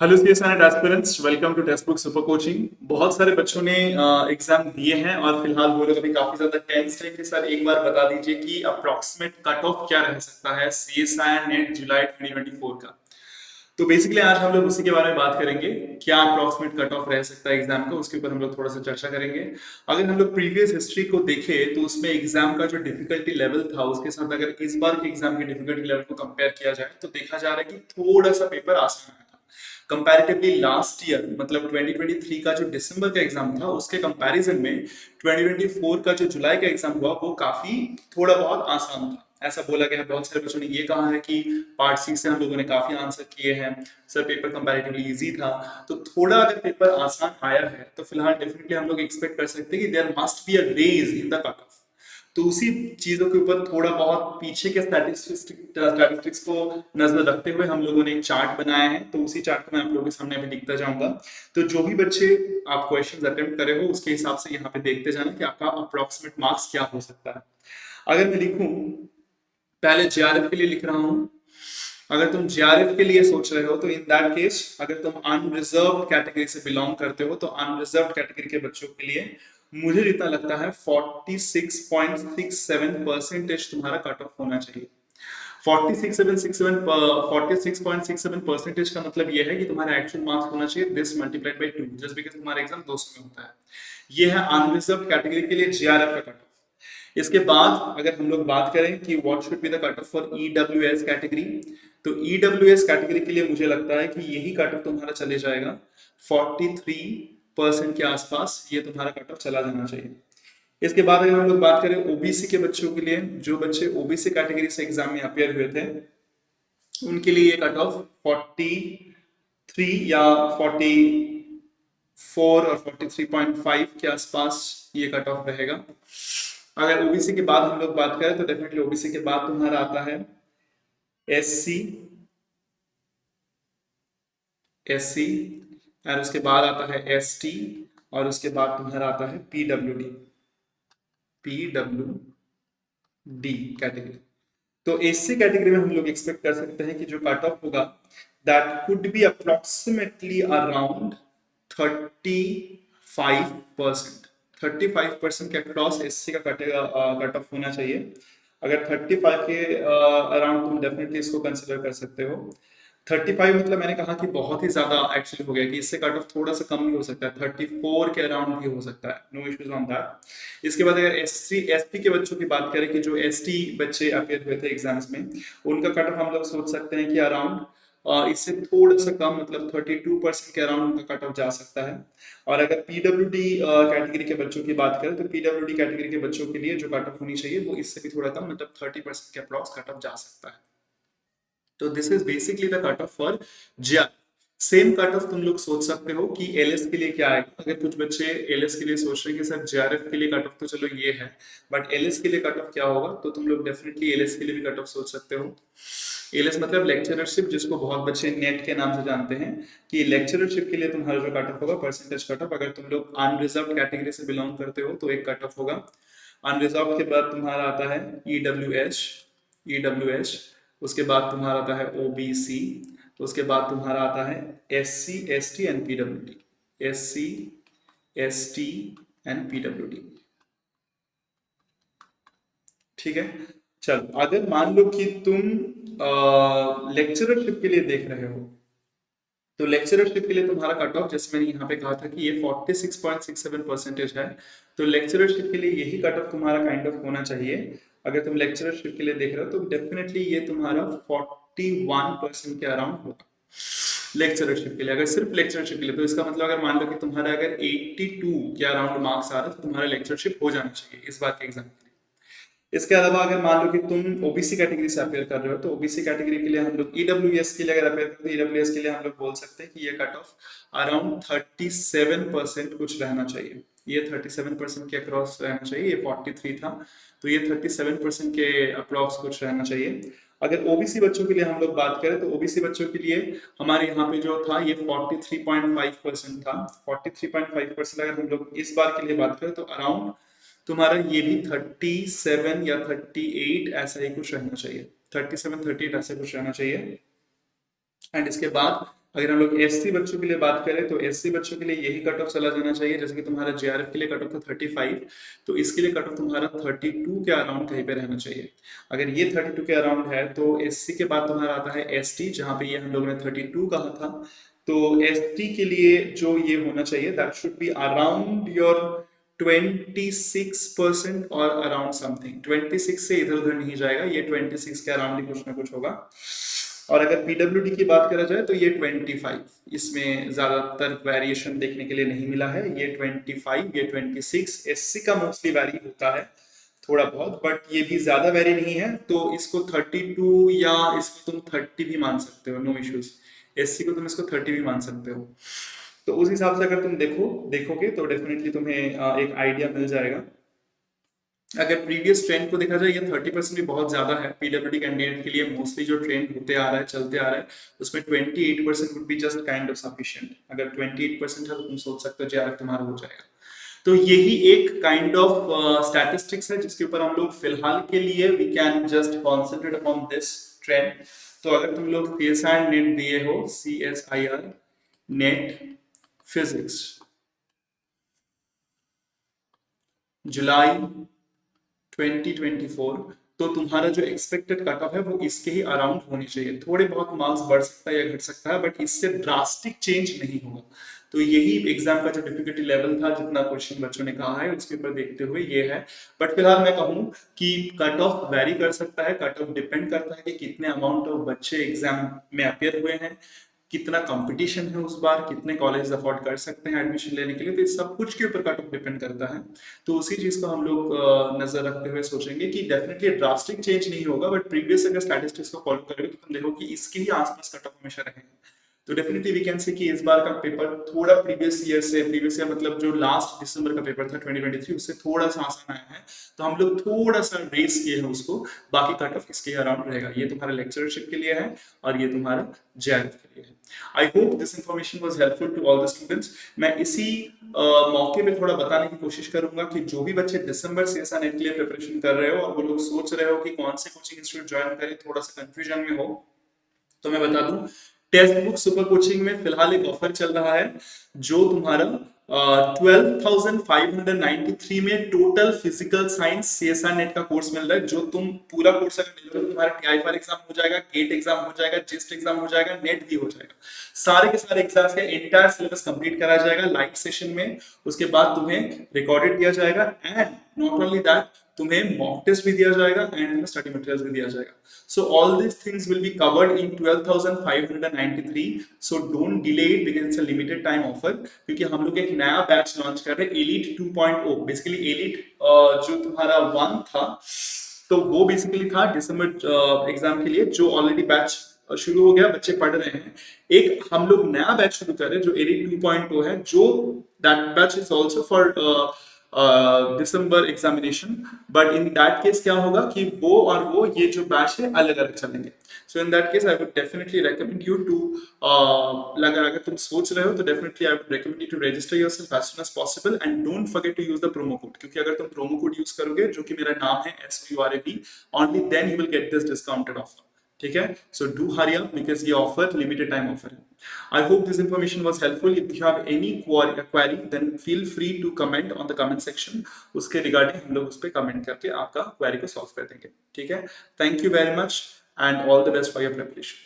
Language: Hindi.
Hello CSR aspirants, welcome to text book super coaching. बहुत सारे बच्चों ने एग्जाम दिए हैं और फिलहाल वो लोग अभी काफी ज्यादा टेंस है कि सर एक बार बता दीजिए कि अप्रोक्सीमेट कट ऑफ क्या रह सकता है सीएसआई नेट जुलाई 2024 का। तो बेसिकली आज हम लोग उसी के बारे में बात करेंगे, क्या अप्रोक्सीमेट कट ऑफ रह सकता है एग्जाम का, उसके ऊपर हम लोग थोड़ा सा चर्चा करेंगे। अगर हम लोग प्रीवियस हिस्ट्री को देखें तो उसमें एग्जाम का जो डिफिकल्टी लेवल था उसके साथ अगर इस बार के एग्जाम के डिफिकल्टी लेवल को कंपेयर किया जाए तो देखा जा रहा है कि थोड़ा सा पेपर आसान है कंपैरेटिवली लास्ट ईयर, मतलब 2023 का जो दिसंबर का एग्जाम था उसके कंपैरिजन में 2024 का जो जुलाई का एग्जाम हुआ वो काफी थोड़ा बहुत आसान था, ऐसा बोला गया है। बहुत सारे बच्चों ने ये कहा है कि पार्ट सी से हम लोगों ने काफी आंसर किए हैं, सर पेपर कंपैरेटिवली इजी था। तो थोड़ा अगर पेपर आसान आया है तो फिलहाल डेफिनेटली हम लोग एक्सपेक्ट कर सकते हैं कि there must be a raise in the cut off. तो उसी चीजों के ऊपर थोड़ा बहुत पीछे के स्टैटिस्टिक्स को नजर रखते हुए हम लोगों ने एक चार्ट बनाया है, तो उसी चार्ट को मैं आप लोगों के सामने अभी लिखता जाऊंगा। तो जो भी बच्चे आप क्वेश्चंस अटेम्प्ट करे हो उसके हिसाब से यहाँ पे देखते जाना कि आपका अप्रोक्सीमेट मार्क्स क्या हो सकता है। अगर मैं लिखूं, पहले जेआरएफ के लिए लिख रहा हूं। अगर तुम जेआरएफ के लिए सोच रहे हो तो इन दैट केस अगर तुम अनरिजर्व कैटेगरी से बिलोंग करते हो तो अनरिजर्व कैटेगरी के बच्चों के लिए मुझे जितना लगता है 46.67 परसेंटेज तुम्हारा कट ऑफ होना चाहिए। 46.67 का मतलब ये है कि तुम्हारा एक्चुअल मार्क्स होना चाहिए this multiplied by 2, just because तुम्हारा एग्जाम 200 में होता है। ये है अनरिजर्व कैटेगरी के लिए जेआरएफ का कट ऑफ। इसके बाद अगर हम लोग बात करें कि what should be the cut off for EWS category, तो ईडब्ल्यूएस कैटेगरी के लिए मुझे लगता है कि यही कट ऑफ तुम्हारा चले जाएगा 43% के आसपास, ये तुम्हारा कट ऑफ चला जाना चाहिए। इसके बाद अगर हम लोग बात करें ओबीसी के बच्चों के लिए, जो बच्चे ओबीसी कैटेगरी से एग्जाम में अपियर हुए थे उनके लिए ये कट ऑफ 43 या 44 और 43.5 के आसपास ये कट ऑफ रहेगा। अगर ओबीसी के बाद हम लोग बात करें तो डेफिनेटली ओबीसी के बाद तुम्हारा आता है एससी, एससी और उसके बाद आता है एसटी और उसके बाद तुम्हारा आता है पीडब्ल्यूडी, पीडब्ल्यूडी कैटेगरी। तो एससी कैटेगरी में हम लोग एक्सपेक्ट कर सकते हैं कि जो कट ऑफ होगा that could be approximately around 35%। 35% के अक्रॉस एससी का कट ऑफ होना चाहिए। अगर 35 के अराउंड तुम डेफिनेटली इसको कंसिडर कर सकते हो। 35 मतलब मैंने कहा कि बहुत ही ज्यादा एक्चुअली हो गया, कि इससे कट ऑफ थोड़ा सा कम भी हो सकता है, 34 के अराउंड भी हो सकता है, नो इश्यूज ऑन दैट। इसके बाद अगर एससी एसटी के बच्चों की बात करें कि जो एसटी बच्चे अपियर हुए थे एग्जाम्स में, उनका कट ऑफ हम लोग सोच सकते हैं कि अराउंड इससे थोड़ा सा कम, मतलब 32% के अराउंड उनका कट ऑफ जा सकता है। और अगर पीडब्ल्यूडी कैटेगरी के बच्चों की बात करें तो पीडब्ल्यूडी कैटेगरी के बच्चों के लिए जो कट ऑफ होनी चाहिए वो इससे भी थोड़ा कम, मतलब 30% के अप्रॉक्स कट ऑफ जा सकता है। तो this is basically the cut off for GR. Same cut off तुम लोग सोच सकते हो कि एलएस के लिए क्या आएगा। अगर कुछ बच्चे एलएस के लिए सोच रहे हैं कि सर जेआरएफ के लिए कट ऑफ तो चलो ये है, बट एलएस के लिए कट ऑफ क्या होगा, तो तुम लोग डेफिनेटली एलएस के लिए भी कट ऑफ सोच सकते हो। एलएस मतलब लेक्चररशिप, जिसको बहुत बच्चे नेट के नाम से जानते हैं, कि लेक्चररशिप के लिए तुम्हारा जो कट ऑफ होगा परसेंटेज कट ऑफ, अगर तुम लोग अनरिजर्व कैटेगरी से बिलोंग करते हो तो एक कट ऑफ होगा। अनरिजर्व के बाद तुम्हारा आता है ईडब्ल्यूएच, ईडब्ल्यूएच उसके बाद तुम्हारा आता है ओबीसी, तो उसके बाद तुम्हारा आता है SC ST and PWD, SC ST and PWD. ठीक है, चलो अगर मान लो कि तुम लेक्चररशिप के लिए देख रहे हो, तो लेक्चररशिप के लिए तुम्हारा कट ऑफ, जैसे मैंने यहाँ पे कहा था कि ये 46.67 परसेंटेज है, तो लेक्चररशिप के लिए यही कट ऑफ तुम्हारा काइंड ऑफ होना चाहिए। अगर तुम लेक्चररशिप के लिए देख रहे हो तो डेफिनेटली ये तुम्हारा 41% के अराउंड होगा लेक्चररशिप के लिए। अगर सिर्फ लेक्चररशिप के लिए, तो इसका मतलब अगर मान लो कि तुम्हारा अगर 82 के अराउंड मार्क्स आ रहा है तो तुम्हारा लेक्चरशिप हो जाना चाहिए इस बार के एग्जाम के लिए। इसके अलावा अगर मान लो कि तुम ओबीसी कैटेगरी से अपेयर कर रहे हो तो ओबीसी कैटेगरी के लिए हम लोग ईडब्ल्यूएस के लिए अगर अपेयर करते हैं, ईडब्ल्यूएस के लिए हम लोग बोल सकते हैं कि ये कट ऑफ अराउंड 37% कुछ रहना चाहिए। ये 37% के अक्रॉस रहना चाहिए, ये 43 था तो ये 37% के अप्रॉक्स कुछ रहना चाहिए। अगर ओबीसी बच्चों के लिए हम लोग बात करें तो ओबीसी बच्चों के लिए हमारे यहाँ पे जो था ये 43.5% था। 43.5% अगर हम लोग इस बार के लिए बात करें तो अराउंड तुम्हारा ये भी 37 या 38 ऐसा ही कुछ रहना चाहिए, 37 38 ऐसा कुछ रहना चाहिए। एंड इसके बाद अगर हम लोग एससी बच्चों के लिए बात करें तो एससी बच्चों के लिए यही कट ऑफ चला जाना चाहिए, जैसे कि तुम्हारा जेआरएफ के लिए कट ऑफ था 35, तो इसके लिए कट ऑफ तुम्हारा 32 के अराउंड कहीं पे रहना चाहिए। अगर ये 32 के अराउंड है तो एससी के बाद तुम्हारा आता है एसटी, जहां पे ये हम लोगों ने 32 कहा था। तो एसटी के लिए जो ये होना चाहिए that should be around your 26% और अराउंड समथिंग, 26 से इधर उधर नहीं जाएगा, ये 26 के अराउंड ही कुछ ना कुछ होगा। और अगर पीडब्ल्यूडी की बात करा जाए तो ये 25, इसमें ज्यादातर वेरिएशन देखने के लिए नहीं मिला है, ये 25, ये 26। एससी का मोस्टली वेरी होता है थोड़ा बहुत, बट ये भी ज्यादा वेरी नहीं है, तो इसको 32 या इसको तुम 30 भी मान सकते हो, नो इश्यूज। एससी को तुम इसको 30 भी मान सकते हो। तो उस हिसाब से अगर तुम देखोगे तो डेफिनेटली तुम्हें एक आइडिया मिल जाएगा। अगर प्रीवियस ट्रेंड को देखा जाए, ये 30% भी बहुत ज्यादा है पीडब्ल्यूडी कैंडिडेट के लिए। मोस्टली जो ट्रेंड होते आ रहा है, चलते आ रहा है, उसमें 28% would be just kind of sufficient. अगर 28% है तो तुम सोच सकते हो जेआरएफ तुम्हारा हो जाएगा। तो यही एक काइंड ऑफ स्टैटिस्टिक्स है जिसके ऊपर हम लोग फिलहाल के लिए we can just concentrate upon this trend. तो अगर तुम लोग सीएसआई नेट दिए हो, CSIR नेट फिजिक्स जुलाई 2024, तो तुम्हारा जो एक्सपेक्टेड कट ऑफ है वो इसके ही अराउंड होनी चाहिए। थोड़े बहुत मार्क्स बढ़ सकता है या घट सकता है, बट इससे ड्रास्टिक चेंज नहीं होगा। तो यही एग्जाम का जो डिफिकल्टी लेवल था, जितना क्वेश्चन बच्चों ने कहा है उसके ऊपर देखते हुए ये है। बट फिलहाल मैं कहूँ कि कट ऑफ वेरी कर सकता है, कट ऑफ डिपेंड करता है कि कितने अमाउंट ऑफ बच्चे एग्जाम में अपियर हुए हैं, कितना कंपटीशन है उस बार, कितने कॉलेज अफोर्ड कर सकते हैं एडमिशन लेने के लिए। तो इस सब कुछ के ऊपर कट ऑफ डिपेंड करता है। तो उसी चीज को हम लोग नजर रखते हुए सोचेंगे कि डेफिनेटली ड्रास्टिक चेंज नहीं होगा, बट प्रीवियस अगर स्टैटिस्टिक्स को फॉलो करोगे तो तुम देखो कि इसके ही आसपास कट ऑफ हमेशा रहेगा। तो डेफिनेटली वी कैन से कि इस बार का पेपर थोड़ा प्रीवियस ईयर मतलब जो लास्ट दिसंबर का पेपर था 2023, उससे थोड़ा सा आसान आया है। तो हम लोग थोड़ा सा रेस किए हैं उसको, बाकी कट ऑफ इसके अराउंड रहेगा। ये तुम्हारा लेक्चरशिप के लिए है और ये तुम्हारा जेआरएफ के लिए है। I hope this information was helpful to all the students. मैं इसी मौके पे थोड़ा बताने की कोशिश करूंगा कि जो भी बच्चे दिसंबर से ऐसा नेट के लिए प्रिपरेशन कर रहे हो और वो लोग सोच रहे हो कि कौन से कोचिंग इंस्टीट्यूट ज्वाइन करें, थोड़ा सा कंफ्यूजन में हो, तो मैं बता दूं टेक्स्ट बुक सुपर कोचिंग में फिलहाल एक ऑफर चल रहा है, जो तुम्हारा 12,593 में total physical science CSR net का कोर्स मिल रहा है। जो तुम पूरा कोर्स अगर ले लो तो तुम्हारा टीआईफार एग्जाम हो जाएगा, गेट एग्जाम हो जाएगा, जिस्ट एग्जाम हो जाएगा, नेट भी हो जाएगा। सारे के सारे एग्जाम्स का एंटायर सिलेबस कंप्लीट करा जाएगा लाइव सेशन में। उसके बाद तुम्हें रिकॉर्डेड दिया जाएगा, एंड नॉट ओनली दैट, तुम्हें मॉक टेस्ट भी दिया जाएगा एंड स्टडी मटेरियल्स भी दिया जाएगा। So all these things will be covered in 12,593. So don't delay it because it's a limited time offer. क्योंकि हम लोग एक नया बैच लॉन्च कर रहे हैं, एलिट 2.0। बेसिकली एलिट जो तुम्हारा 1 था, तो वो बेसिकली था दिसंबर एग्जाम के लिए, जो ऑलरेडी बैच शुरू हो गया, बच्चे पढ़ रहे हैं। एक हम लोग नया बैच शुरू कर रहे हैं जो एलिट 2.0 है, जो that batch is also for December examination. But in that case क्या होगा कि वो और वो ये जो बैच है अलग अलग चलेंगे। So in that case I would definitely recommend you to, अगर तुम सोच रहे हो तो definitely I would recommend you to register yourself as soon as possible, and don't forget to use the promo code. क्योंकि अगर तुम प्रोमो कोड यूज करोगे, जो कि मेरा नाम है SURAB, only then you will get this discounted offer. ठीक है, so do hurry up because ये ऑफर लिमिटेड टाइम ऑफर है। I hope this information was helpful. If you have any query, then feel free to comment on the comment section. उसके रिगार्डिंग हम लोग उस पर कमेंट करके आपका क्वेरी को सॉल्व कर देंगे। ठीक है, thank you very much and all the best for your preparation.